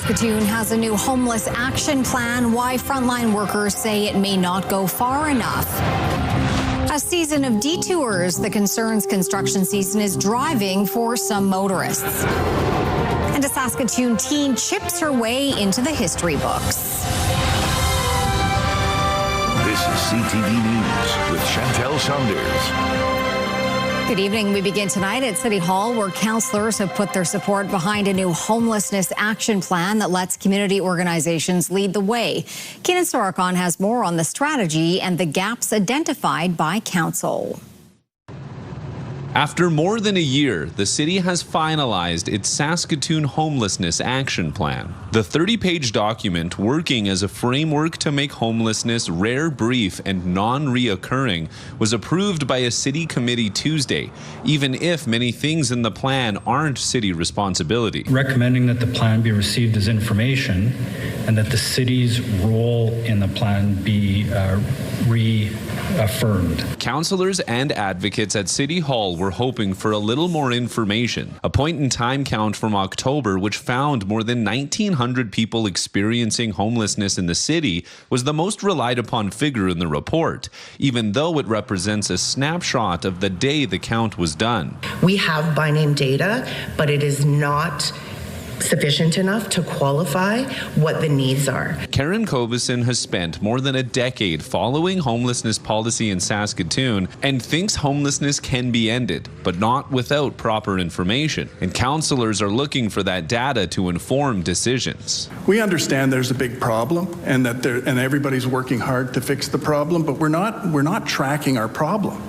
Saskatoon has a new homeless action plan. Why frontline workers say it may not go far enough. A season of detours. The concerns construction season is driving for some motorists. And a Saskatoon teen chips her way into the history books. This is CTV News with Chantel Saunders. Good evening. We begin tonight at City Hall, where councillors have put their support behind a new homelessness action plan that lets community organizations lead the way. Keenan Sorokon has more on the strategy and the gaps identified by council. After more than a year, the city has finalized its Saskatoon Homelessness Action Plan. The 30-page document, working as a framework to make homelessness rare, brief, and non-reoccurring, was approved by a city committee Tuesday, even if many things in the plan aren't city responsibility. Recommending that the plan be received as information and that the city's role in the plan be reaffirmed. Councillors and advocates at City Hall were hoping for a little more information. A point-in-time count from October, which found more than 1,900 people experiencing homelessness in the city, was the most relied upon figure in the report, even though it represents a snapshot of the day the count was done. We have by name data, but it is not sufficient enough to qualify what the needs are. Karen Kobison has spent more than a decade following homelessness policy in Saskatoon and thinks homelessness can be ended, but not without proper information. And councillors are looking for that data to inform decisions. We understand there's a big problem and that everybody's working hard to fix the problem, but we're not tracking our problem.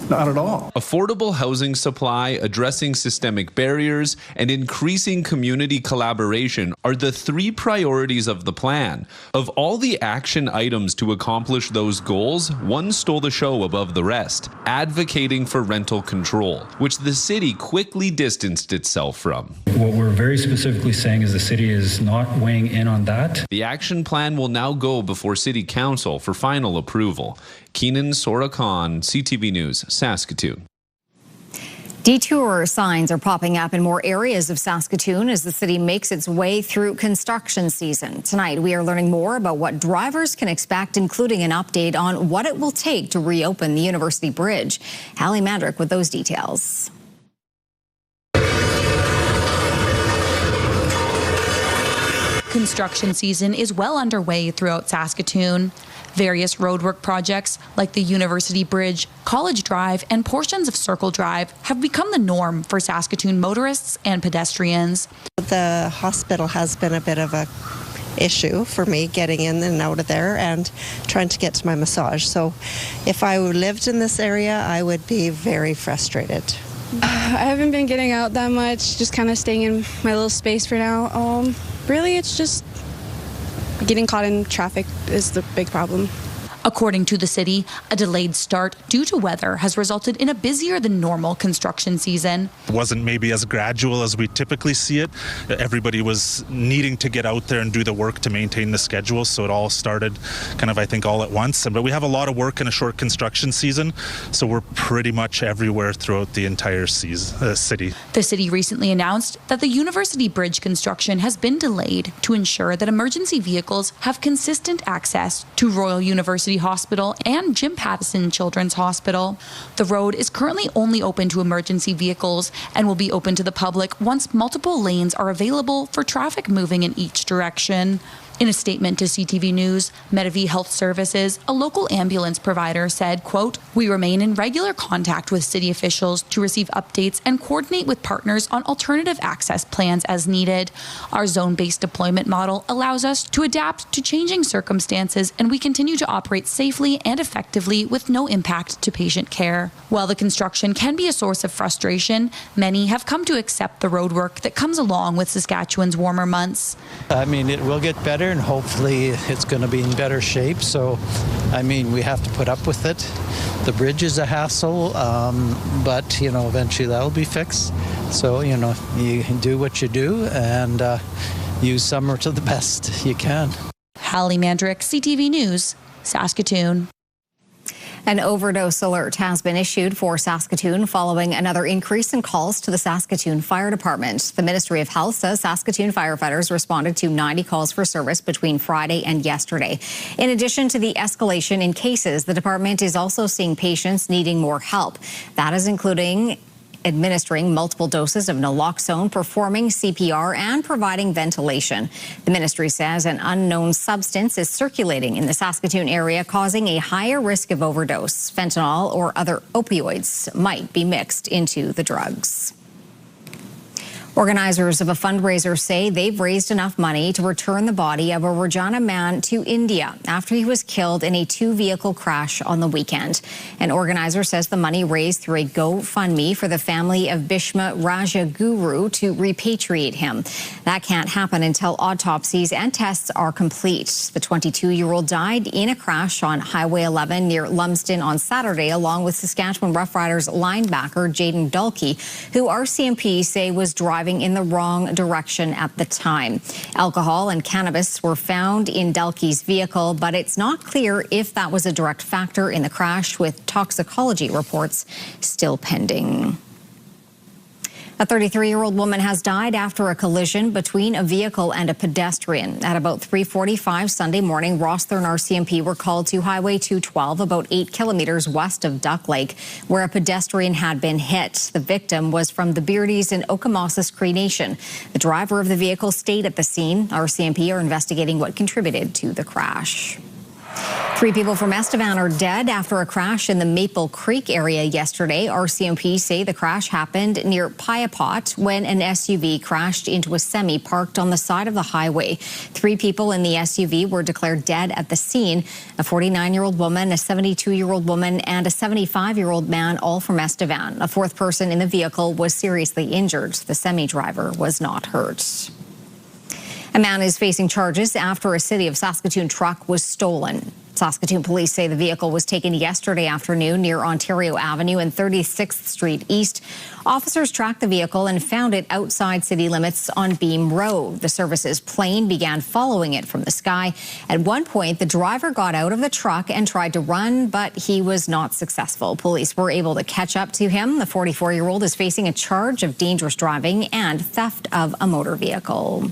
Not at all. Affordable housing supply, addressing systemic barriers, and increasing community collaboration are the three priorities of the plan. Of all the action items to accomplish those goals, one stole the show above the rest: advocating for rental control, which the city quickly distanced itself from. What we're very specifically saying is the city is not weighing in on that. The action plan will now go before City Council for final approval. Keenan Sorokon, CTV News, Saskatoon. Detour signs are popping up in more areas of Saskatoon as the city makes its way through construction season. Tonight, we are learning more about what drivers can expect, including an update on what it will take to reopen the University Bridge. Hallie Mandrick with those details. Construction season is well underway throughout Saskatoon. Various roadwork projects like the University Bridge, College Drive, and portions of Circle Drive have become the norm for Saskatoon motorists and pedestrians. The hospital has been a bit of a issue for me getting in and out of there and trying to get to my massage. So if I lived in this area, I would be very frustrated. I haven't been getting out that much, just kind of staying in my little space for now. Really, it's just getting caught in traffic is the big problem. According to the city, a delayed start due to weather has resulted in a busier than normal construction season. It wasn't maybe as gradual as we typically see it. Everybody was needing to get out there and do the work to maintain the schedule, so it all started kind of, I think, all at once. But we have a lot of work in a short construction season, so we're pretty much everywhere throughout the entire city. The city recently announced that the University Bridge construction has been delayed to ensure that emergency vehicles have consistent access to Royal University Hospital and Jim Pattison Children's Hospital. The road is currently only open to emergency vehicles and will be open to the public once multiple lanes are available for traffic moving in each direction. In a statement to CTV News, Medavie Health Services, a local ambulance provider, said, quote, "We remain in regular contact with city officials to receive updates and coordinate with partners on alternative access plans as needed. Our zone-based deployment model allows us to adapt to changing circumstances, and we continue to operate safely and effectively with no impact to patient care." While the construction can be a source of frustration, many have come to accept the roadwork that comes along with Saskatchewan's warmer months. I mean, it will get better, and hopefully it's going to be in better shape. So, I mean, we have to put up with it. The bridge is a hassle, but, eventually that'll be fixed. So, you can do what you do and use summer to the best you can. Hallie Mandrick, CTV News, Saskatoon. An overdose alert has been issued for Saskatoon following another increase in calls to the Saskatoon Fire Department. The Ministry of Health says Saskatoon firefighters responded to 90 calls for service between Friday and yesterday. In addition to the escalation in cases, the department is also seeing patients needing more help. That is including administering multiple doses of naloxone, performing CPR, and providing ventilation. The ministry says an unknown substance is circulating in the Saskatoon area, causing a higher risk of overdose. Fentanyl or other opioids might be mixed into the drugs. Organizers of a fundraiser say they've raised enough money to return the body of a Regina man to India after he was killed in a two-vehicle crash on the weekend. An organizer says the money raised through a GoFundMe for the family of Bhishma Rajaguru to repatriate him. That can't happen until autopsies and tests are complete. The 22-year-old died in a crash on Highway 11 near Lumsden on Saturday, along with Saskatchewan Roughriders linebacker Jaden Dalkey, who RCMP say was driving in the wrong direction at the time. Alcohol and cannabis were found in Dalkey's vehicle, but it's not clear if that was a direct factor in the crash, with toxicology reports still pending. A 33-year-old woman has died after a collision between a vehicle and a pedestrian. At about 3:45 Sunday morning, Rosthern RCMP were called to Highway 212, about 8 kilometers west of Duck Lake, where a pedestrian had been hit. The victim was from the Beardies in Okemossis Cree Nation. The driver of the vehicle stayed at the scene. RCMP are investigating what contributed to the crash. 3 people from Estevan are dead after a crash in the Maple Creek area yesterday. RCMP say the crash happened near Piapot when an SUV crashed into a semi parked on the side of the highway. 3 people in the SUV were declared dead at the scene. A 49-year-old woman, a 72-year-old woman, and a 75-year-old man, all from Estevan. A 4th person in the vehicle was seriously injured. The semi driver was not hurt. A man is facing charges after a City of Saskatoon truck was stolen. Saskatoon police say the vehicle was taken yesterday afternoon near Ontario Avenue and 36th Street East. Officers tracked the vehicle and found it outside city limits on Beam Road. The service's plane began following it from the sky. At one point, the driver got out of the truck and tried to run, but he was not successful. Police were able to catch up to him. The 44-year-old is facing a charge of dangerous driving and theft of a motor vehicle.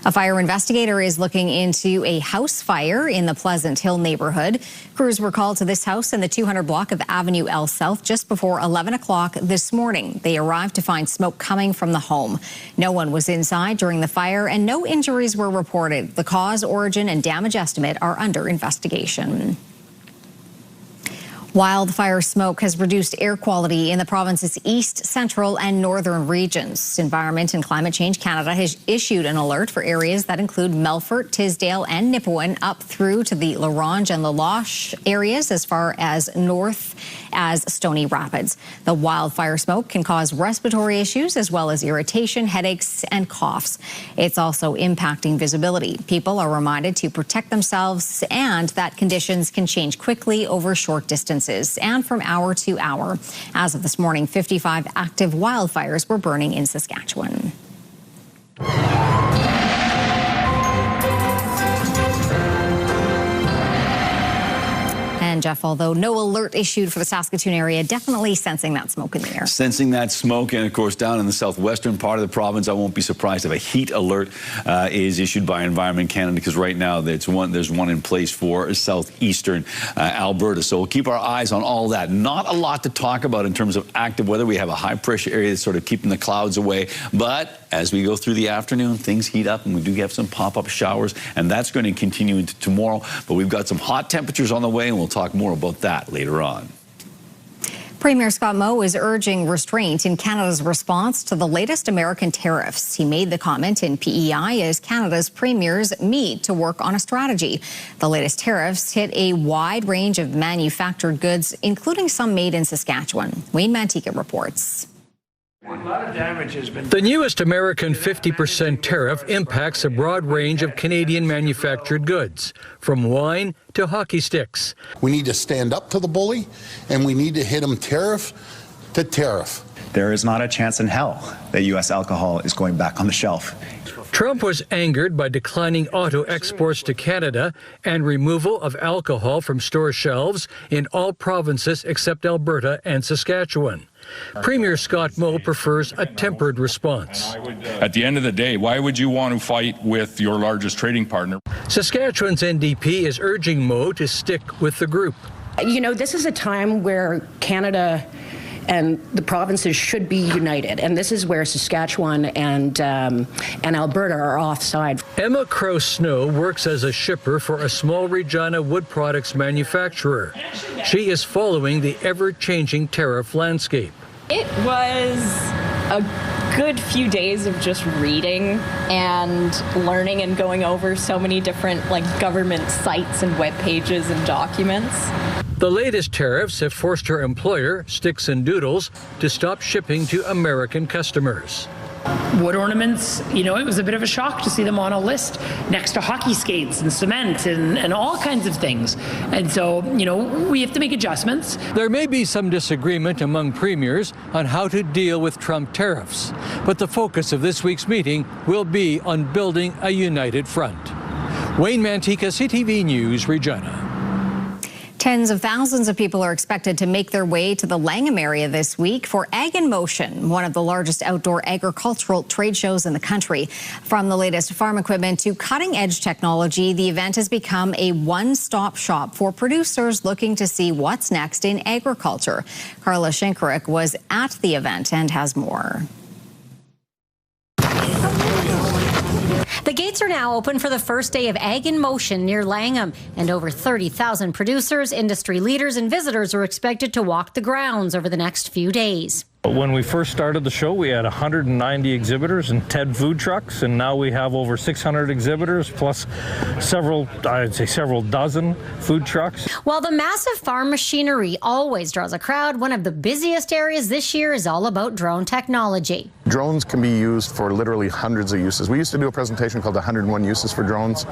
A fire investigator is looking into a house fire in the Pleasant Hill neighborhood. Crews were called to this house in the 200 block of Avenue L South just before 11 o'clock this morning. They arrived to find smoke coming from the home. No one was inside during the fire and no injuries were reported. The cause, origin, and damage estimate are under investigation. Wildfire smoke has reduced air quality in the province's east, central, and northern regions. Environment and Climate Change Canada has issued an alert for areas that include Melfort, Tisdale, and Nipawin, up through to the La Ronge and La Loche areas, as far as north as Stony Rapids. The wildfire smoke can cause respiratory issues as well as irritation, headaches, and coughs. It's also impacting visibility. People are reminded to protect themselves and that conditions can change quickly over short distances and from hour to hour. As of this morning, 55 active wildfires were burning in Saskatchewan. And Jeff, although no alert issued for the Saskatoon area, definitely sensing that smoke in the air. Sensing that smoke, and of course down in the southwestern part of the province, I won't be surprised if a heat alert is issued by Environment Canada, because right now there's one in place for southeastern Alberta. So we'll keep our eyes on all that. Not a lot to talk about in terms of active weather. We have a high pressure area that's sort of keeping the clouds away, but as we go through the afternoon, things heat up and we do have some pop-up showers, and that's going to continue into tomorrow. But we've got some hot temperatures on the way, and we'll talk more about that later on. Premier Scott Moe is urging restraint in Canada's response to the latest American tariffs. He made the comment in PEI as Canada's premiers meet to work on a strategy. The latest tariffs hit a wide range of manufactured goods, including some made in Saskatchewan. Wayne Mantika reports. The newest American 50% tariff impacts a broad range of Canadian manufactured goods, from wine to hockey sticks. We need to stand up to the bully, and we need to hit him tariff to tariff. there is not a chance in hell that U.S. alcohol is going back on the shelf. Trump was angered by declining auto exports to Canada and removal of alcohol from store shelves in all provinces except Alberta and Saskatchewan. Premier Scott Moe prefers a tempered response. At the end of the day, why would you want to fight with your largest trading partner? Saskatchewan's NDP is urging Moe to stick with the group. You know, this is a time where Canada and the provinces should be united, and this is where Saskatchewan and Alberta are offside. Emma Crow-Snow works as a shipper for a small Regina wood products manufacturer. She is following the ever-changing tariff landscape. It was a good few days of just reading and learning and going over so many different government sites and web pages and documents. The latest tariffs have forced her employer, Sticks and Doodles, to stop shipping to American customers. Wood ornaments, it was a bit of a shock to see them on a list next to hockey skates and cement and all kinds of things. And so, we have to make adjustments. There may be some disagreement among premiers on how to deal with Trump tariffs, but the focus of this week's meeting will be on building a united front. Wayne Mantika, CTV News, Regina. Tens of thousands of people are expected to make their way to the Langham area this week for Ag in Motion, one of the largest outdoor agricultural trade shows in the country. From the latest farm equipment to cutting-edge technology, the event has become a one-stop shop for producers looking to see what's next in agriculture. Carla Shinkaruk was at the event and has more. The gates are now open for the first day of Ag in Motion near Langham, and over 30,000 producers, industry leaders, and visitors are expected to walk the grounds over the next few days. When we first started the show, we had 190 exhibitors and 10 food trucks, and now we have over 600 exhibitors plus several dozen food trucks. While the massive farm machinery always draws a crowd, one of the busiest areas this year is all about drone technology. Drones can be used for literally hundreds of uses. We used to do a presentation called 101 Uses for Drones.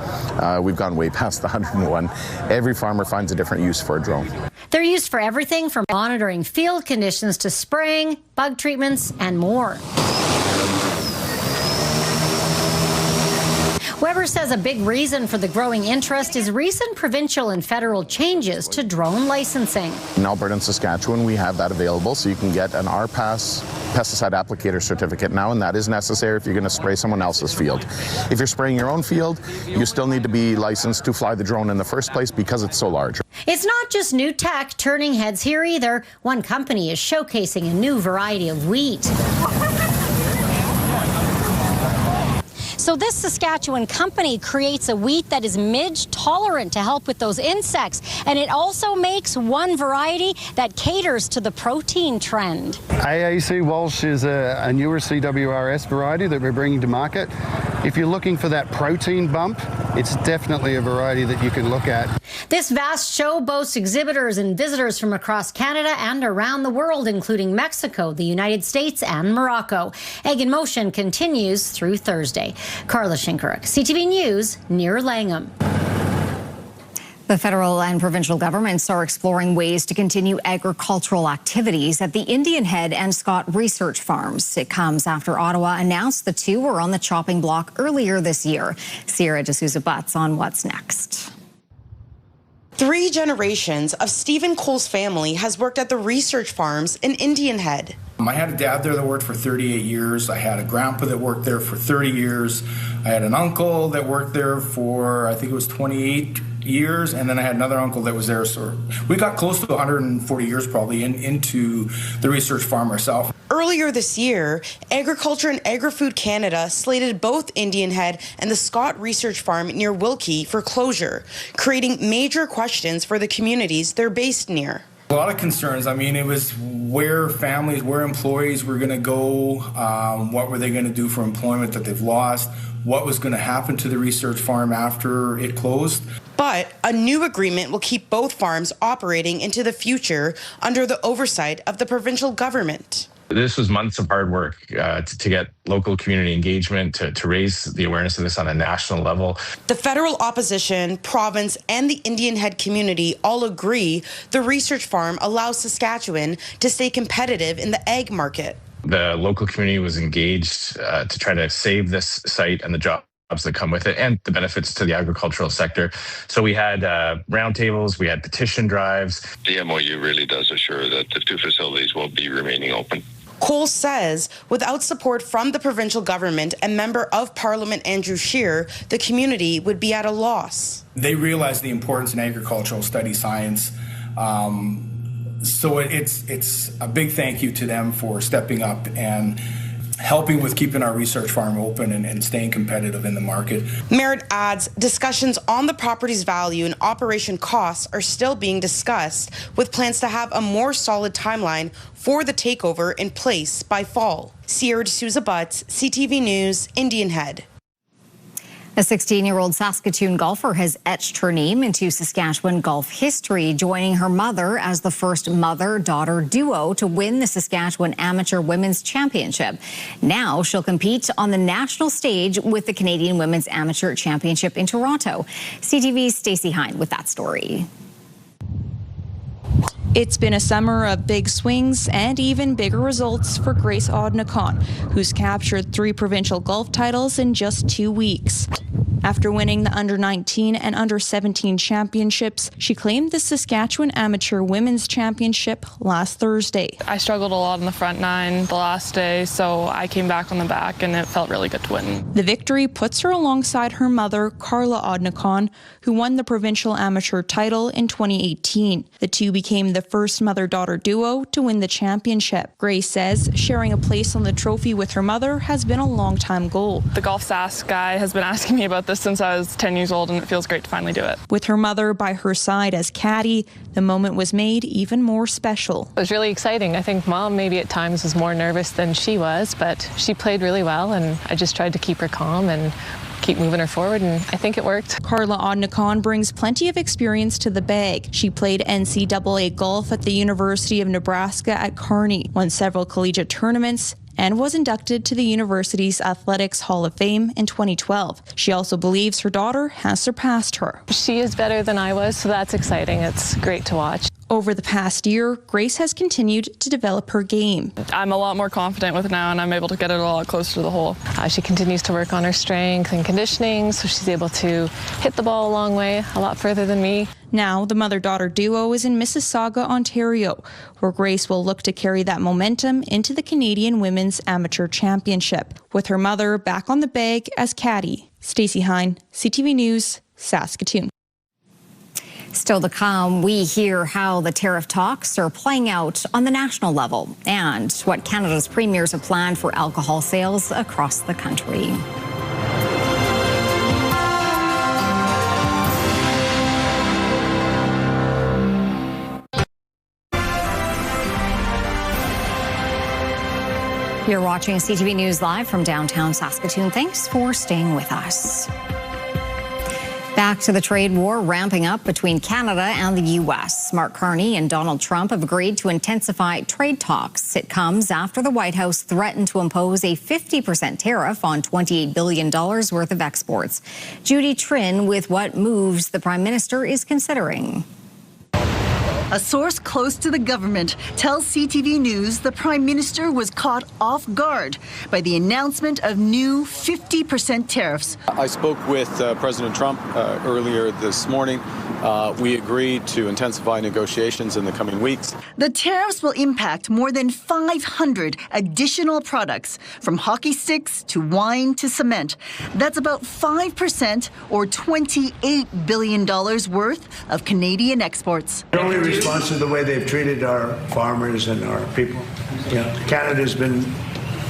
We've gone way past the 101. Every farmer finds a different use for a drone. They're used for everything from monitoring field conditions to spraying, bug treatments, and more. Weber says a big reason for the growing interest is recent provincial and federal changes to drone licensing. In Alberta and Saskatchewan, we have that available, so you can get an RPAS pesticide applicator certificate now, and that is necessary if you're going to spray someone else's field. If you're spraying your own field, you still need to be licensed to fly the drone in the first place because it's so large. It's not just new tech turning heads here either. One company is showcasing a new variety of wheat. So this Saskatchewan company creates a wheat that is midge tolerant to help with those insects. And it also makes one variety that caters to the protein trend. AAC Walsh is a newer CWRS variety that we're bringing to market. If you're looking for that protein bump, it's definitely a variety that you can look at. This vast show boasts exhibitors and visitors from across Canada and around the world, including Mexico, the United States, and Morocco. Ag in Motion continues through Thursday. Carla Shinkaruk, CTV News, near Langham. The federal and provincial governments are exploring ways to continue agricultural activities at the Indian Head and Scott research farms. It comes after Ottawa announced the two were on the chopping block earlier this year. Sierra D'Souza Butts on what's next. 3 generations of Stephen Cole's family has worked at the research farms in Indian Head. I had a dad there that worked for 38 years. I had a grandpa that worked there for 30 years. I had an uncle that worked there for, I think it was 28 years. And then I had another uncle that was there. So we got close to 140 years probably into the research farm ourselves. Earlier this year, Agriculture and Agri-Food Canada slated both Indian Head and the Scott Research Farm near Wilkie for closure, creating major questions for the communities they're based near. A lot of concerns. I mean, it was where families, where employees were going to go, what were they going to do for employment that they've lost, what was going to happen to the research farm after it closed. But a new agreement will keep both farms operating into the future under the oversight of the provincial government. This was months of hard work to get local community engagement, to raise the awareness of this on a national level. The federal opposition, province, and the Indian Head community all agree the research farm allows Saskatchewan to stay competitive in the ag market. The local community was engaged to try to save this site and the jobs that come with it and the benefits to the agricultural sector. So we had roundtables, we had petition drives. The MOU really does assure that the two facilities will be remaining open. Cole says without support from the provincial government and Member of Parliament Andrew Scheer, the community would be at a loss. They realize the importance in agricultural study science. So it's a big thank you to them for stepping up and helping with keeping our research farm open and staying competitive in the market. Merritt adds discussions on the property's value and operation costs are still being discussed, with plans to have a more solid timeline for the takeover in place by fall. Sierra D'Souza Butts, CTV News, Indian Head. A 16-year-old Saskatoon golfer has etched her name into Saskatchewan golf history, joining her mother as the first mother-daughter duo to win the Saskatchewan Amateur Women's Championship. Now she'll compete on the national stage with the Canadian Women's Amateur Championship in Toronto. CTV's Stacey Hine with that story. It's been a summer of big swings and even bigger results for Grace Odnakon, who's captured 3 provincial golf titles in just 2 weeks. After winning the Under-19 and Under-17 championships, she claimed the Saskatchewan Amateur Women's Championship last Thursday. I struggled a lot on the front 9 the last day, so I came back on the back, and it felt really good to win. The victory puts her alongside her mother, Carla Odnakon, who won the provincial amateur title in 2018. The two became the first mother-daughter duo to win the championship. Grace says sharing a place on the trophy with her mother has been a long-time goal. The Golf Sask guy has been asking me about this since I was 10 years old, and it feels great to finally do it. With her mother by her side as caddy, the moment was made even more special. It was really exciting. I think Mom maybe at times was more nervous than she was, but she played really well, and I just tried to keep her calm and keep moving her forward, and I think it worked. Carla Odnakon brings plenty of experience to the bag. She played NCAA golf at the University of Nebraska at Kearney, won several collegiate tournaments, and was inducted to the university's Athletics Hall of Fame in 2012. She also believes her daughter has surpassed her. She is better than I was, so that's exciting. It's great to watch. Over the past year, Grace has continued to develop her game. I'm a lot more confident with it now, and I'm able to get it a lot closer to the hole. She continues to work on her strength and conditioning, so she's able to hit the ball a long way, a lot further than me. Now, the mother-daughter duo is in Mississauga, Ontario, where Grace will look to carry that momentum into the Canadian Women's Amateur Championship, with her mother back on the bag as caddy. Stacey Hine, CTV News, Saskatoon. Still to come, we hear how the tariff talks are playing out on the national level and what Canada's premiers have planned for alcohol sales across the country. You're watching CTV News Live from downtown Saskatoon. Thanks for staying with us. Back to the trade war ramping up between Canada and the U.S. Mark Carney and Donald Trump have agreed to intensify trade talks. It comes after the White House threatened to impose a 50% tariff on $28 billion worth of exports. Judy Trin with what moves the Prime Minister is considering. A source close to the government tells CTV News the Prime Minister was caught off guard by the announcement of new 50% tariffs. I spoke with President Trump earlier this morning. We agreed to intensify negotiations in the coming weeks. The tariffs will impact more than 500 additional products, from hockey sticks to wine to cement. That's about 5% or $28 billion worth of Canadian exports. Only response to the way they've treated our farmers and our people. Canada's been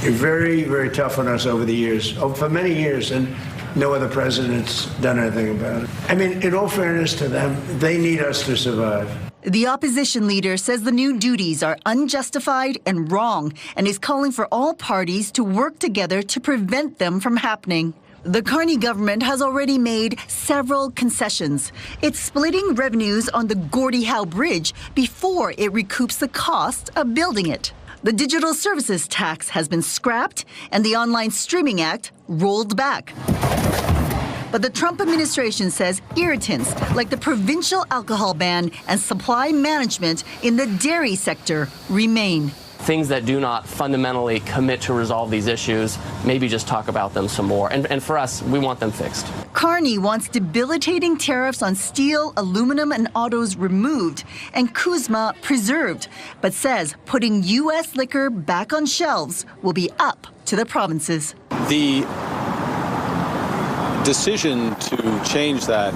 very, very tough on us over the years, for many years, and no other president's done anything about it. I mean, in all fairness to them, they need us to survive. The opposition leader says the new duties are unjustified and wrong, and is calling for all parties to work together to prevent them from happening. The Carney government has already made several concessions. It's splitting revenues on the Gordie Howe Bridge before it recoups the cost of building it. The digital services tax has been scrapped, and the Online Streaming Act rolled back. But the Trump administration says irritants like the provincial alcohol ban and supply management in the dairy sector remain. things that do not fundamentally commit to resolve these issues, maybe just talk about them some more. And for us, we want them fixed. Carney wants debilitating tariffs on steel, aluminum, and autos removed, and CUSMA preserved, but says putting U.S. liquor back on shelves will be up to the provinces. The decision to change that,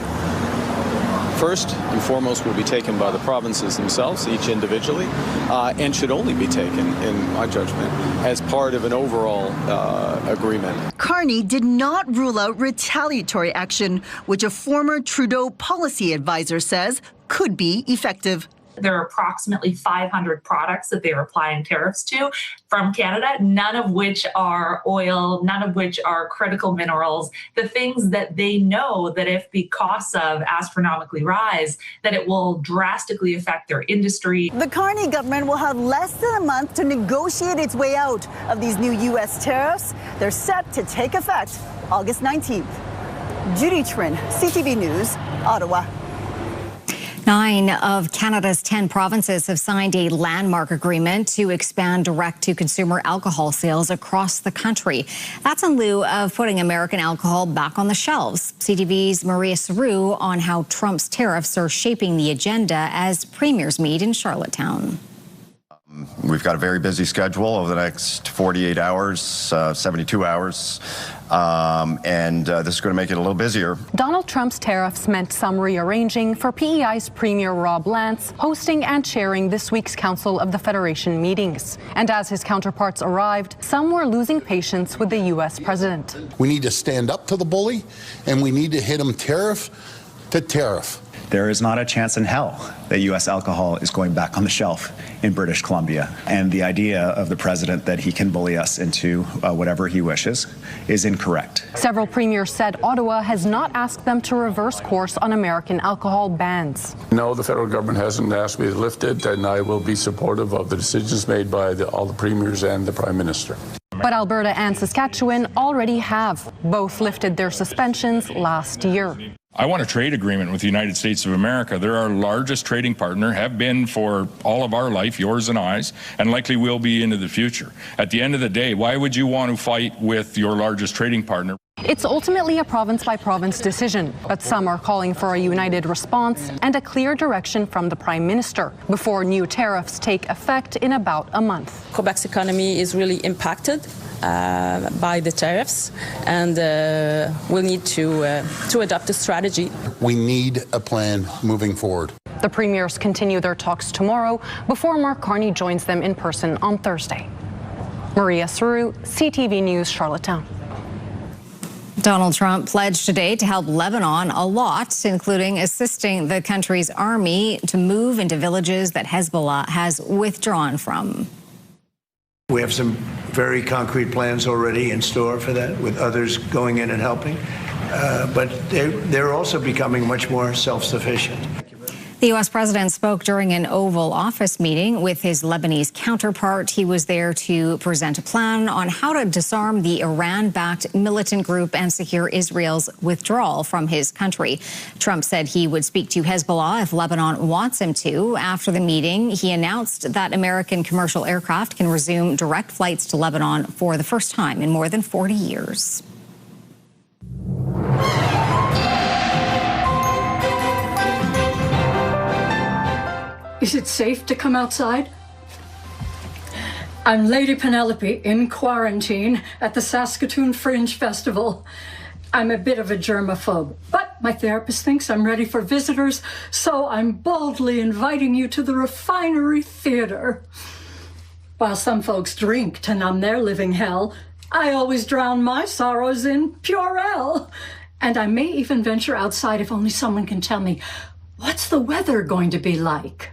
first and foremost, will be taken by the provinces themselves, each individually, and should only be taken, in my judgment, as part of an overall agreement. Carney did not rule out retaliatory action, which a former Trudeau policy advisor says could be effective. There are approximately 500 products that they are applying tariffs to from Canada, none of which are oil, none of which are critical minerals, the things that they know that if the costs of astronomically rise, that it will drastically affect their industry. The Carney government will have less than a month to negotiate its way out of these new U.S. tariffs. They're set to take effect August 19th. Judy Trin, CTV News, Ottawa. 9 of Canada's 10 provinces have signed a landmark agreement to expand direct-to-consumer alcohol sales across the country. That's in lieu of putting American alcohol back on the shelves. CTV's Maria Saru on how Trump's tariffs are shaping the agenda as premiers meet in Charlottetown. We've got a very busy schedule over the next 48 hours, 72 hours, and this is going to make it a little busier. Donald Trump's tariffs meant some rearranging for PEI's Premier Rob Lance hosting and chairing this week's Council of the Federation meetings. And as his counterparts arrived, some were losing patience with the U.S. president. We need to stand up to the bully, and we need to hit him tariff to tariff. There is not a chance in hell that U.S. alcohol is going back on the shelf in British Columbia. And the idea of the president that he can bully us into whatever he wishes is incorrect. Several premiers said Ottawa has not asked them to reverse course on American alcohol bans. No, the federal government hasn't asked me to lift it, and I will be supportive of the decisions made by all the premiers and the Prime Minister. But Alberta and Saskatchewan already have. Both lifted their suspensions last year. I want a trade agreement with the United States of America. They're our largest trading partner, have been for all of our life, yours and I's, and likely will be into the future. At the end of the day, why would you want to fight with your largest trading partner? It's ultimately a province-by-province decision, but some are calling for a united response and a clear direction from the Prime Minister before new tariffs take effect in about a month. Quebec's economy is really impacted by the tariffs, and we'll need to adopt a strategy. We need a plan moving forward. The premiers continue their talks tomorrow before Mark Carney joins them in person on Thursday. Maria Saru, CTV News, Charlottetown. Donald Trump pledged today to help Lebanon a lot, including assisting the country's army to move into villages that Hezbollah has withdrawn from. We have some very concrete plans already in store for that, with others going in and helping. But they're also becoming much more self-sufficient. The U.S. president spoke during an Oval Office meeting with his Lebanese counterpart. He was there to present a plan on how to disarm the Iran-backed militant group and secure Israel's withdrawal from his country. Trump said he would speak to Hezbollah if Lebanon wants him to. After the meeting, he announced that American commercial aircraft can resume direct flights to Lebanon for the first time in more than 40 years. Is it safe to come outside? I'm Lady Penelope in quarantine at the Saskatoon Fringe Festival. I'm a bit of a germaphobe, but my therapist thinks I'm ready for visitors, so I'm boldly inviting you to the Refinery Theatre. While some folks drink to numb their living hell, I always drown my sorrows in Purell. And I may even venture outside if only someone can tell me, what's the weather going to be like?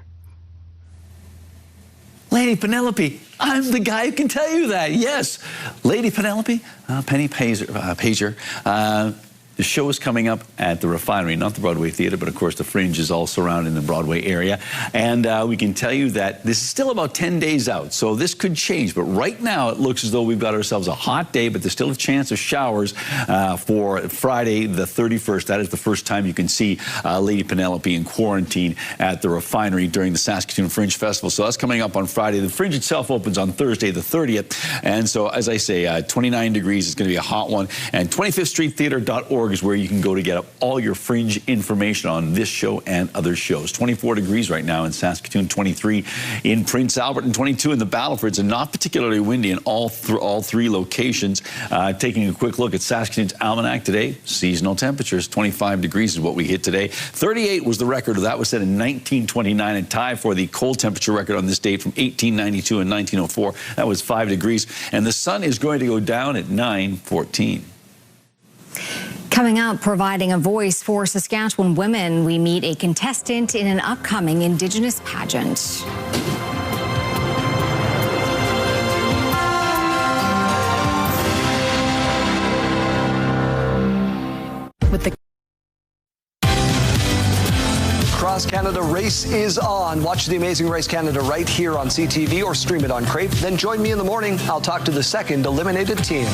Lady Penelope, I'm the guy who can tell you that, yes. Lady Penelope, Penny Pager, The show is coming up at the Refinery, not the Broadway Theatre, but of course the Fringe is all surrounding the Broadway area. And we can tell you that this is still about 10 days out, so this could change. But right now it looks as though we've got ourselves a hot day, but there's still a chance of showers for Friday the 31st. That is the first time you can see Lady Penelope in quarantine at the Refinery during the Saskatoon Fringe Festival. So that's coming up on Friday. The Fringe itself opens on Thursday the 30th. And so, as I say, 29 degrees is going to be a hot one. And 25thstreettheater.org is where you can go to get all your Fringe information on this show and other shows. 24 degrees right now in Saskatoon, 23 in Prince Albert, and 22 in the Battlefords, and not particularly windy in all three locations. Taking a quick look at Saskatoon's almanac today, seasonal temperatures, 25 degrees is what we hit today. 38 was the record. That was set in 1929 and tied for the cold temperature record on this date from 1892 and 1904. That was 5 degrees. And the sun is going to go down at 9:14. Coming up, providing a voice for Saskatchewan women, we meet a contestant in an upcoming Indigenous pageant. With the Cross Canada Race is on. Watch The Amazing Race Canada right here on CTV or stream it on Crave. Then join me in the morning. I'll talk to the second eliminated team.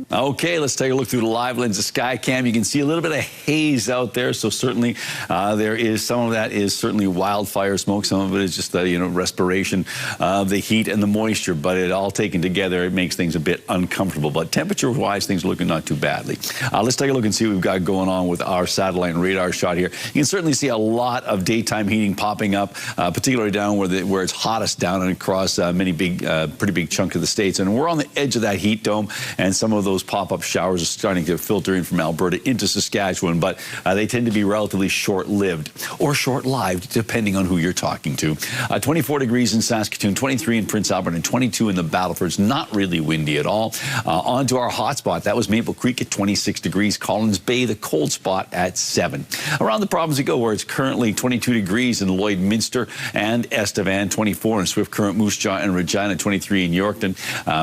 Okay, let's take a look through the live lens of Skycam. You can see a little bit of haze out there, so certainly there is some of that is certainly wildfire smoke. Some of it is just the respiration of the heat and the moisture. But it all taken together, it makes things a bit uncomfortable. But temperature-wise, things are looking not too badly. Let's take a look and see what we've got going on with our satellite and radar shot here. You can certainly see a lot of daytime heating popping up, particularly down where it's hottest down and across pretty big chunk of the states. And we're on the edge of that heat dome, and some of those pop-up showers are starting to filter in from Alberta into Saskatchewan, but they tend to be relatively short-lived or short-lived, depending on who you're talking to. 24 degrees in Saskatoon, 23 in Prince Albert, and 22 in the Battlefords. Not really windy at all. On to our hot spot. That was Maple Creek at 26 degrees. Collins Bay, the cold spot, at 7. Around the province we go, where it's currently 22 degrees in Lloydminster and Estevan, 24 in Swift Current, Moose Jaw, and Regina, 23 in Yorkton.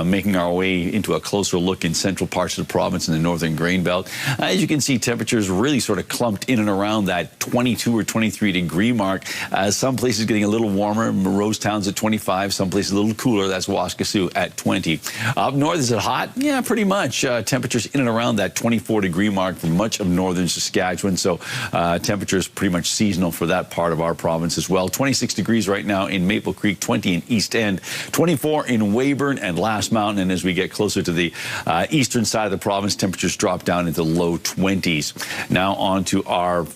Making our way into a closer look in central parts of the province in the northern grain belt. As you can see, temperatures really sort of clumped in and around that 22 or 23 degree mark. Some places getting a little warmer. Rosetown's at 25. Some places a little cooler. That's Waskesiu at 20. Up north, is it hot? Yeah, pretty much. Temperatures in and around that 24 degree mark for much of northern Saskatchewan. So temperatures pretty much seasonal for that part of our province as well. 26 degrees right now in Maple Creek, 20 in East End, 24 in Weyburn and Last Mountain. And as we get closer to the eastern side of the province, temperatures drop down into the low 20s. Now on to our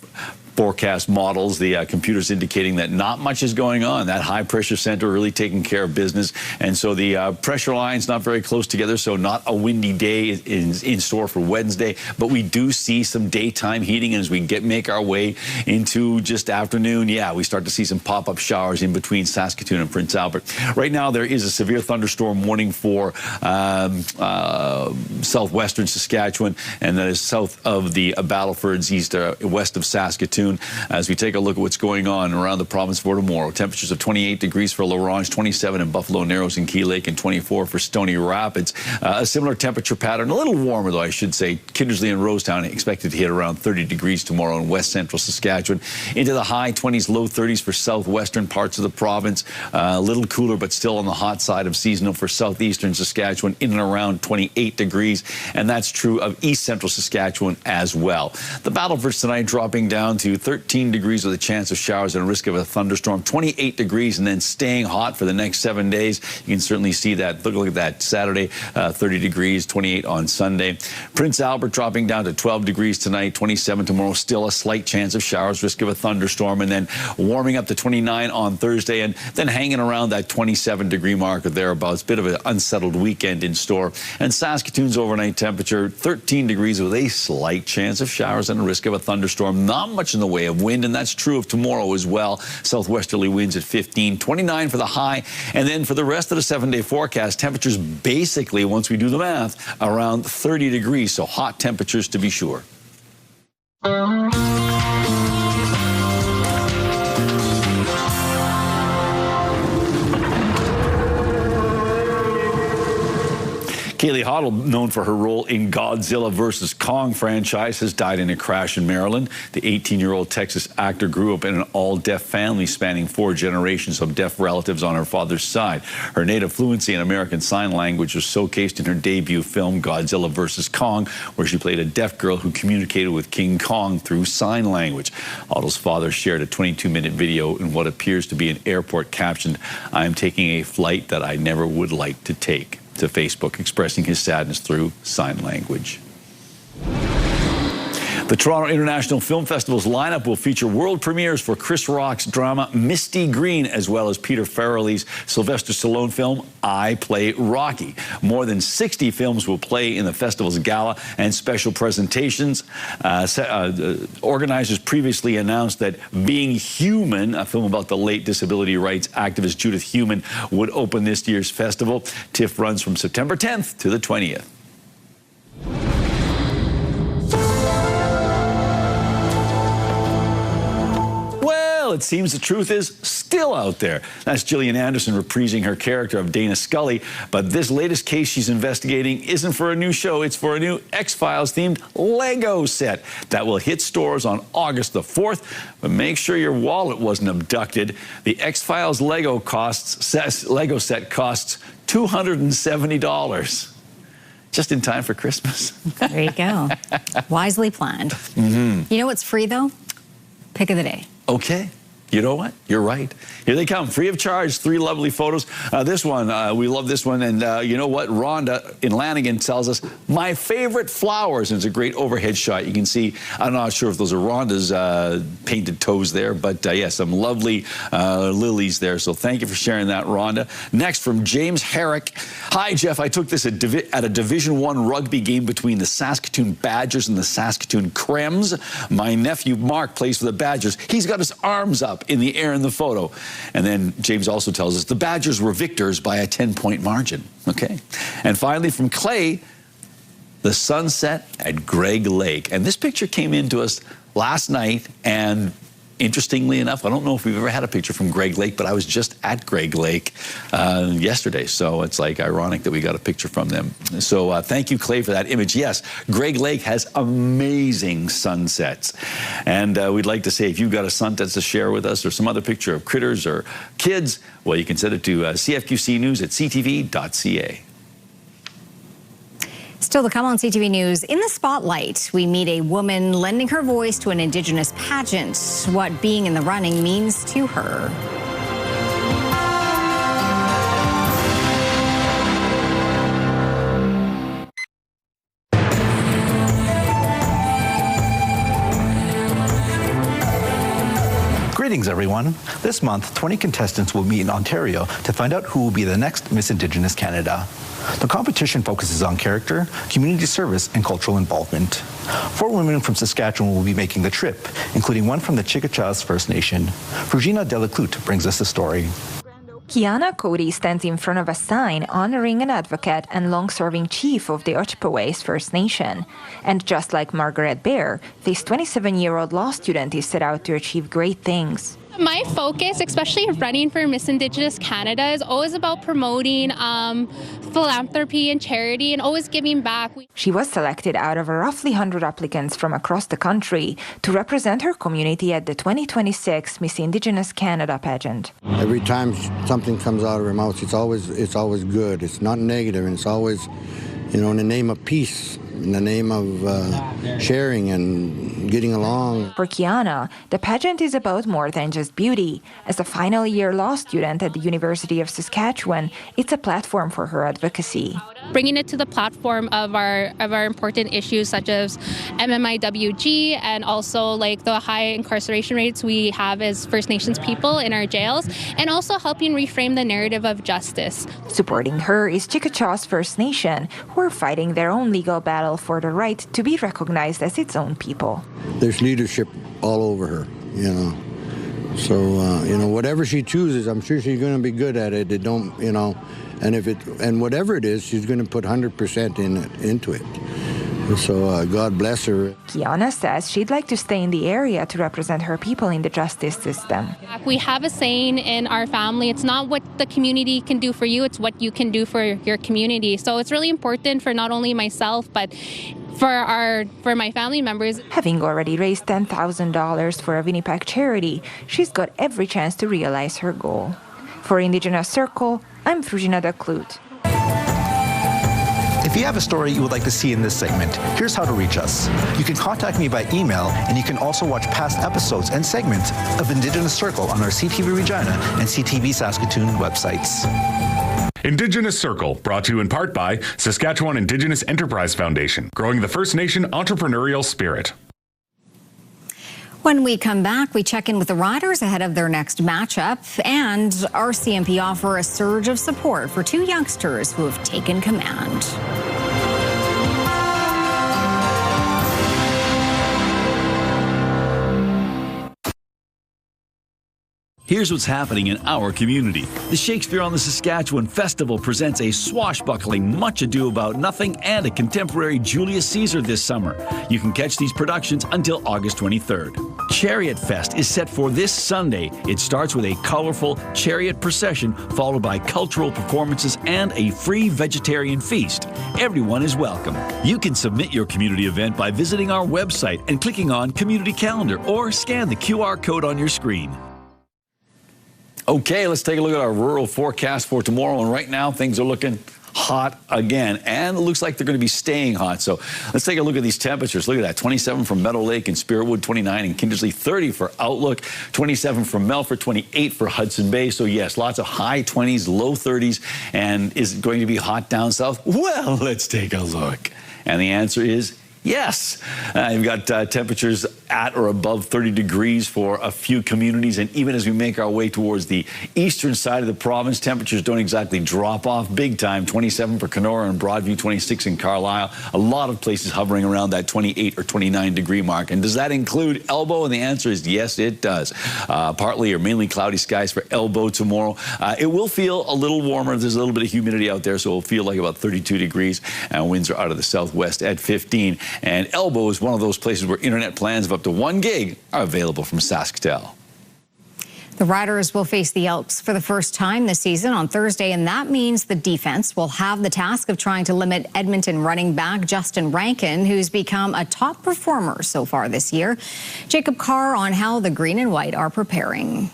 forecast models. The computers indicating that not much is going on. That high pressure center really taking care of business. And so the pressure lines not very close together, so not a windy day in store for Wednesday. But we do see some daytime heating, and as we make our way into just afternoon, yeah, we start to see some pop-up showers in between Saskatoon and Prince Albert. Right now, there is a severe thunderstorm warning for southwestern Saskatchewan, and that is south of the Battlefords, west of Saskatoon. As we take a look at what's going on around the province for tomorrow, temperatures of 28 degrees for La Ronge, 27 in Buffalo Narrows and Key Lake, and 24 for Stony Rapids. A similar temperature pattern, a little warmer though, I should say. Kindersley and Rosetown expected to hit around 30 degrees tomorrow in west central Saskatchewan. Into the high 20s, low 30s for southwestern parts of the province. A little cooler, but still on the hot side of seasonal for southeastern Saskatchewan, in and around 28 degrees. And that's true of east central Saskatchewan as well. The Battlefords tonight dropping down to 13 degrees with a chance of showers and a risk of a thunderstorm, 28 degrees, and then staying hot for the next 7 days. You can certainly see that. Look at that Saturday, 30 degrees, 28 on Sunday. Prince Albert dropping down to 12 degrees tonight, 27 tomorrow, still a slight chance of showers, risk of a thunderstorm, and then warming up to 29 on Thursday, and then hanging around that 27 degree mark or thereabouts. Bit of an unsettled weekend in store. And Saskatoon's overnight temperature, 13 degrees with a slight chance of showers and a risk of a thunderstorm. Not much in the way of wind, and that's true of tomorrow as well. Southwesterly winds at 15, 29 for the high, and then for the rest of the 7-day forecast, temperatures basically, once we do the math, around 30 degrees, so hot temperatures to be sure. Kaylee Hoddle, known for her role in Godzilla vs. Kong franchise, has died in a crash in Maryland. The 18-year-old Texas actor grew up in an all-deaf family spanning 4 generations of deaf relatives on her father's side. Her native fluency in American Sign Language was showcased in her debut film, Godzilla vs. Kong, where she played a deaf girl who communicated with King Kong through sign language. Hoddle's father shared a 22-minute video in what appears to be an airport captioned, "I am taking a flight that I never would like to take," to Facebook, expressing his sadness through sign language. The Toronto International Film Festival's lineup will feature world premieres for Chris Rock's drama Misty Green, as well as Peter Farrelly's Sylvester Stallone film I Play Rocky. More than 60 films will play in the festival's gala and special presentations. Organizers previously announced that Being Human, a film about the late disability rights activist Judith Heumann, would open this year's festival. TIFF runs from September 10th to the 20th. Well, it seems the truth is still out there. That's Gillian Anderson reprising her character of Dana Scully. But this latest case she's investigating isn't for a new show. It's for a new X-Files themed Lego set that will hit stores on August the 4th. But make sure your wallet wasn't abducted. The X-Files Lego set costs $270. Just in time for Christmas. There you go. Wisely planned. Mm-hmm. You know what's free, though? Pick of the day. Okay. You know what? You're right. Here they come, free of charge, 3 lovely photos. This one, we love this one. And you know what? Rhonda in Lanigan tells us, my favorite flowers. And it's a great overhead shot. You can see, I'm not sure if those are Rhonda's painted toes there, but yeah, some lovely lilies there. So thank you for sharing that, Rhonda. Next, from James Herrick. Hi, Jeff. I took this at a Division I rugby game between the Saskatoon Badgers and the Saskatoon Crems. My nephew, Mark, plays for the Badgers. He's got his arms up in the air in the photo. And then James also tells us the Badgers were victors by a 10-point margin. Okay. And finally, from Clay, the sunset at Greg Lake. And this picture came in to us last night, and interestingly enough, I don't know if we've ever had a picture from Greg Lake, but I was just at Greg Lake yesterday. So it's like ironic that we got a picture from them. So thank you, Clay, for that image. Yes, Greg Lake has amazing sunsets. And we'd like to say, if you've got a sunset to share with us or some other picture of critters or kids, well, you can send it to cfqcnews@ctv.ca. Still to come on CTV News, in the spotlight, we meet a woman lending her voice to an Indigenous pageant, what being in the running means to her. Greetings, everyone. This month, 20 contestants will meet in Ontario to find out who will be the next Miss Indigenous Canada. The competition focuses on character, community service, and cultural involvement. 4 women from Saskatchewan will be making the trip, including one from the Chickasaw First Nation. Regina Delaclute brings us the story. Kiana Cody stands in front of a sign honoring an advocate and long-serving chief of the Ojibwe First Nation. And just like Margaret Bear, this 27-year-old law student is set out to achieve great things. My focus, especially running for Miss Indigenous Canada, is always about promoting philanthropy and charity and always giving back. She was selected out of roughly 100 applicants from across the country to represent her community at the 2026 Miss Indigenous Canada pageant. Every time something comes out of her mouth, it's always good. It's not negative, and it's always, in the name of peace, in the name of sharing and getting along. For Kiana, the pageant is about more than just beauty. As a final year law student at the University of Saskatchewan, it's a platform for her advocacy. Bringing it to the platform of our important issues such as MMIWG and also like the high incarceration rates we have as First Nations people in our jails, and also helping reframe the narrative of justice. Supporting her is Chickasaw First Nation, who are fighting their own legal battle for the right to be recognized as its own people. There's leadership all over her, So, whatever she chooses, I'm sure she's going to be good at it. And whatever it is, she's going to put 100% into it. So God bless her. Kiana says she'd like to stay in the area to represent her people in the justice system. We have a saying in our family, it's not what the community can do for you, it's what you can do for your community. So it's really important for not only myself, but for my family members. Having already raised $10,000 for a Winnipeg charity, she's got every chance to realize her goal. For Indigenous Circle, I'm Frujina Daklut. If you have a story you would like to see in this segment, here's how to reach us. You can contact me by email, and you can also watch past episodes and segments of Indigenous Circle on our CTV Regina and CTV Saskatoon websites. Indigenous Circle, brought to you in part by Saskatchewan Indigenous Enterprise Foundation, growing the First Nation entrepreneurial spirit. When we come back, we check in with the Riders ahead of their next matchup, and RCMP offer a surge of support for two youngsters who have taken command. Here's what's happening in our community. The Shakespeare on the Saskatchewan Festival presents a swashbuckling Much Ado About Nothing and a contemporary Julius Caesar this summer. You can catch these productions until August 23rd. Chariot Fest is set for this Sunday. It starts with a colorful chariot procession followed by cultural performances and a free vegetarian feast. Everyone is welcome. You can submit your community event by visiting our website and clicking on Community Calendar or scan the QR code on your screen. Okay, let's take a look at our rural forecast for tomorrow. And right now, things are looking hot again. And it looks like they're going to be staying hot. So let's take a look at these temperatures. Look at that. 27 from Meadow Lake and Spiritwood, 29 in Kindersley, 30 for Outlook, 27 from Melfort, 28 for Hudson Bay. So yes, lots of high 20s, low 30s. And is it going to be hot down south? Well, let's take a look. And the answer is yes. You've got temperatures at or above 30 degrees for a few communities. And even as we make our way towards the eastern side of the province, temperatures don't exactly drop off big time. 27 for Kenora and Broadview, 26 in Carlisle. A lot of places hovering around that 28 or 29 degree mark. And does that include Elbow? And the answer is yes, it does. Partly or mainly cloudy skies for Elbow tomorrow. It will feel a little warmer. There's a little bit of humidity out there, so it'll feel like about 32 degrees. And winds are out of the southwest at 15. And Elbow is one of those places where internet plans of up to 1 gig are available from SaskTel. The Riders will face the Elks for the first time this season on Thursday, and that means the defense will have the task of trying to limit Edmonton running back Justin Rankin, who's become a top performer so far this year. Jacob Carr on how the Green and White are preparing.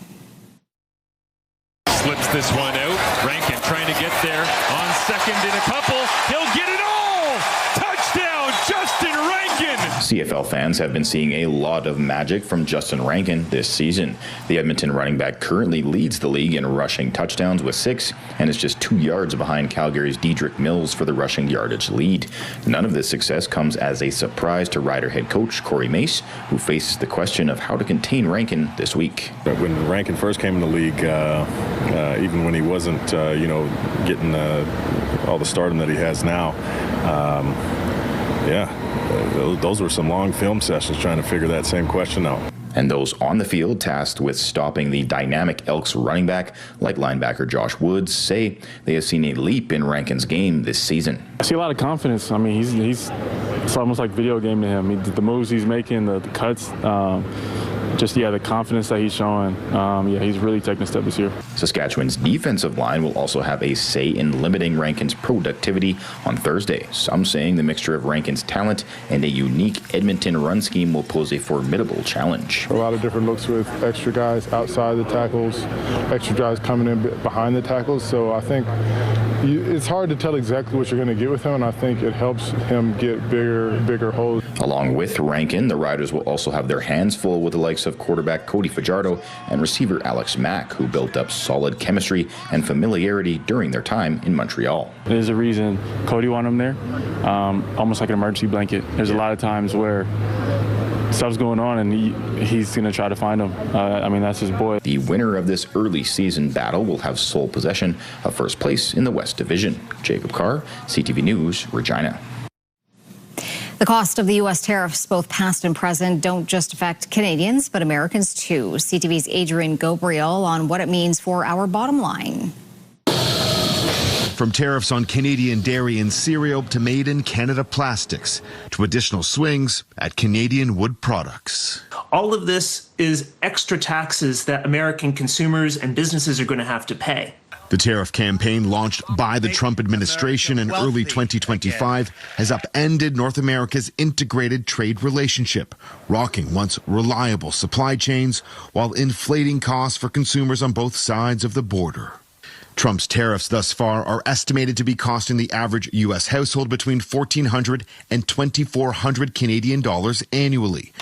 Slips this one out. Rankin trying to get there on second in a couple. He'll get it all! Touchdown, Justin Rankin! CFL fans have been seeing a lot of magic from Justin Rankin this season. The Edmonton running back currently leads the league in rushing touchdowns with 6 and is just 2 yards behind Calgary's Dedrick Mills for the rushing yardage lead. None of this success comes as a surprise to Rider head coach Corey Mace, who faces the question of how to contain Rankin this week. When Rankin first came in the league, even when he wasn't, getting all the stardom that he has now, those were some long film sessions trying to figure that same question out. And those on the field tasked with stopping the dynamic Elks running back, like linebacker Josh Woods, say they have seen a leap in Rankin's game this season. I see a lot of confidence. I mean, he's it's almost like video game to him. The moves he's making, the cuts, the confidence that he's showing. He's really taking a step this year. Saskatchewan's defensive line will also have a say in limiting Rankin's productivity on Thursday. Some saying the mixture of Rankin's talent and a unique Edmonton run scheme will pose a formidable challenge. A lot of different looks with extra guys outside the tackles, extra guys coming in behind the tackles. So I think it's hard to tell exactly what you're going to get with him, and I think it helps him get bigger holes. Along with Rankin, the Riders will also have their hands full with the likes of quarterback Cody Fajardo and receiver Alex Mack, who built up solid chemistry and familiarity during their time in Montreal. There's a reason Cody wanted him there, almost like an emergency blanket. There's a lot of times where stuff's going on and he's going to try to find him. That's his boy. The winner of this early season battle will have sole possession of first place in the West Division. Jacob Carr, CTV News, Regina. The cost of the U.S. tariffs, both past and present, don't just affect Canadians, but Americans too. CTV's Adrian Gobriel on what it means for our bottom line. From tariffs on Canadian dairy and cereal to made in Canada plastics to additional swings at Canadian wood products. All of this is extra taxes that American consumers and businesses are going to have to pay. The tariff campaign launched by the Trump administration in early 2025 has upended North America's integrated trade relationship, rocking once reliable supply chains while inflating costs for consumers on both sides of the border. Trump's tariffs thus far are estimated to be costing the average U.S. household between $1,400 and $2,400 Canadian dollars annually.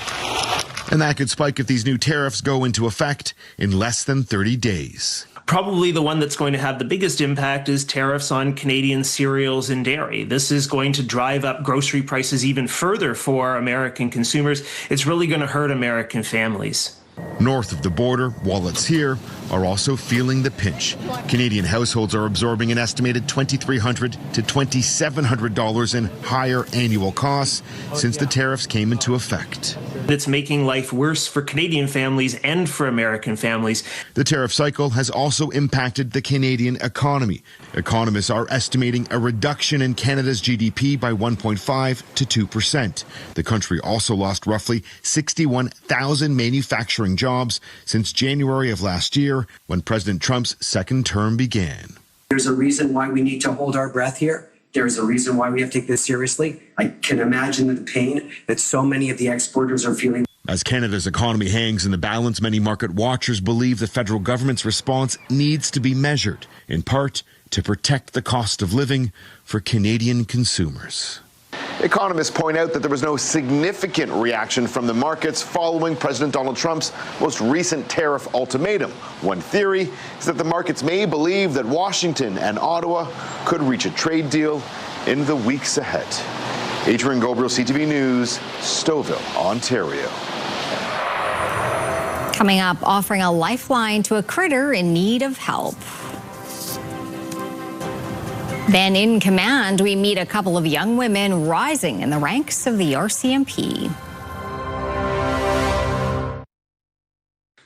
And that could spike if these new tariffs go into effect in less than 30 days. Probably the one that's going to have the biggest impact is tariffs on Canadian cereals and dairy. This is going to drive up grocery prices even further for American consumers. It's really going to hurt American families. North of the border, wallets here are also feeling the pinch. Canadian households are absorbing an estimated $2,300 to $2,700 in higher annual costs since the tariffs came into effect. It's making life worse for Canadian families and for American families. The tariff cycle has also impacted the Canadian economy. Economists are estimating a reduction in Canada's GDP by 1.5 to 2%. The country also lost roughly 61,000 manufacturing jobs since January of last year, when President Trump's second term began. There's a reason why we need to hold our breath here. There's a reason why we have to take this seriously. I can imagine the pain that so many of the exporters are feeling. As Canada's economy hangs in the balance, many market watchers believe the federal government's response needs to be measured, in part to protect the cost of living for Canadian consumers. Economists point out that there was no significant reaction from the markets following President Donald Trump's most recent tariff ultimatum. One theory is that the markets may believe that Washington and Ottawa could reach a trade deal in the weeks ahead. Adrian Gobriel, CTV News, Stouffville, Ontario. Coming up, offering a lifeline to a critter in need of help. Then in command, we meet a couple of young women rising in the ranks of the RCMP.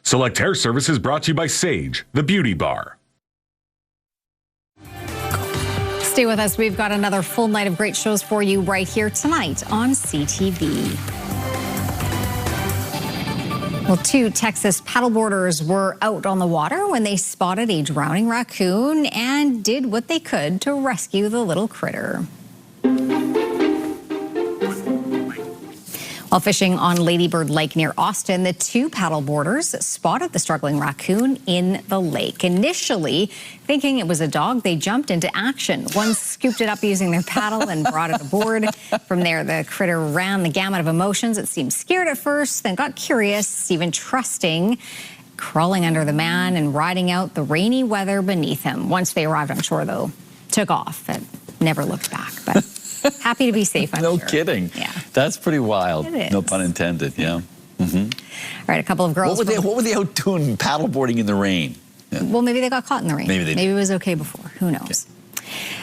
Select Hair Services brought to you by Sage, the beauty bar. Stay with us. We've got another full night of great shows for you right here tonight on CTV. Well, two Texas paddleboarders were out on the water when they spotted a drowning raccoon and did what they could to rescue the little critter. While fishing on Lady Bird Lake near Austin, the two paddleboarders spotted the struggling raccoon in the lake. Initially, thinking it was a dog, they jumped into action. One scooped it up using their paddle and brought it aboard. From there, the critter ran the gamut of emotions. It seemed scared at first, then got curious, even trusting, crawling under the man and riding out the rainy weather beneath him. Once they arrived on shore, though, took off and never looked back. But happy to be safe, I'm No sure. kidding. Yeah. That's pretty wild. It is. No pun intended, yeah. Mm-hmm. All right, a couple of girls. What were they out doing paddleboarding in the rain? Yeah. Well, maybe they got caught in the rain. Maybe it was okay before. Who knows?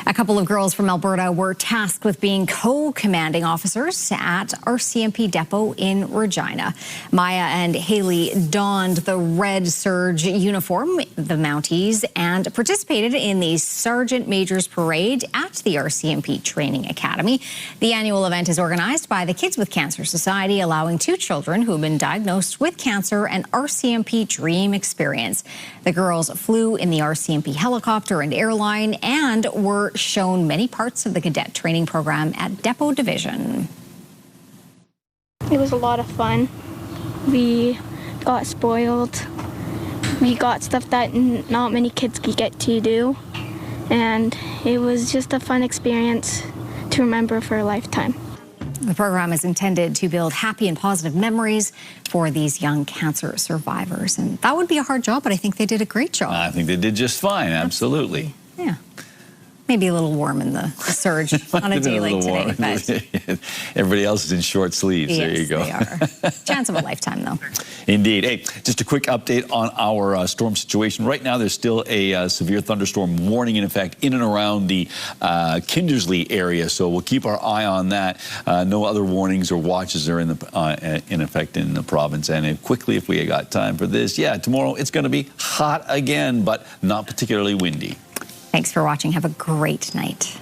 A couple of girls from Alberta were tasked with being co-commanding officers at RCMP Depot in Regina. Maya and Haley donned the red Surge uniform, the Mounties, and participated in the Sergeant Major's Parade at the RCMP Training Academy. The annual event is organized by the Kids with Cancer Society, allowing two children who have been diagnosed with cancer an RCMP dream experience. The girls flew in the RCMP helicopter and airline and were shown many parts of the cadet training program at Depot Division. It was a lot of fun. We got spoiled. We got stuff that not many kids could get to do. And it was just a fun experience to remember for a lifetime. The program is intended to build happy and positive memories for these young cancer survivors. And that would be a hard job, but I think they did a great job. I think they did just fine, absolutely. Yeah. Maybe a little warm in the Surge on a day like today. But everybody else is in short sleeves. Yes, there you go. They are. Chance of a lifetime, though. Indeed. Hey, just a quick update on our storm situation. Right now, there's still a severe thunderstorm warning in effect in and around the Kindersley area, so we'll keep our eye on that. No other warnings or watches are in effect in the province. And quickly, if we got time for this, yeah, tomorrow it's going to be hot again, but not particularly windy. Thanks for watching. Have a great night.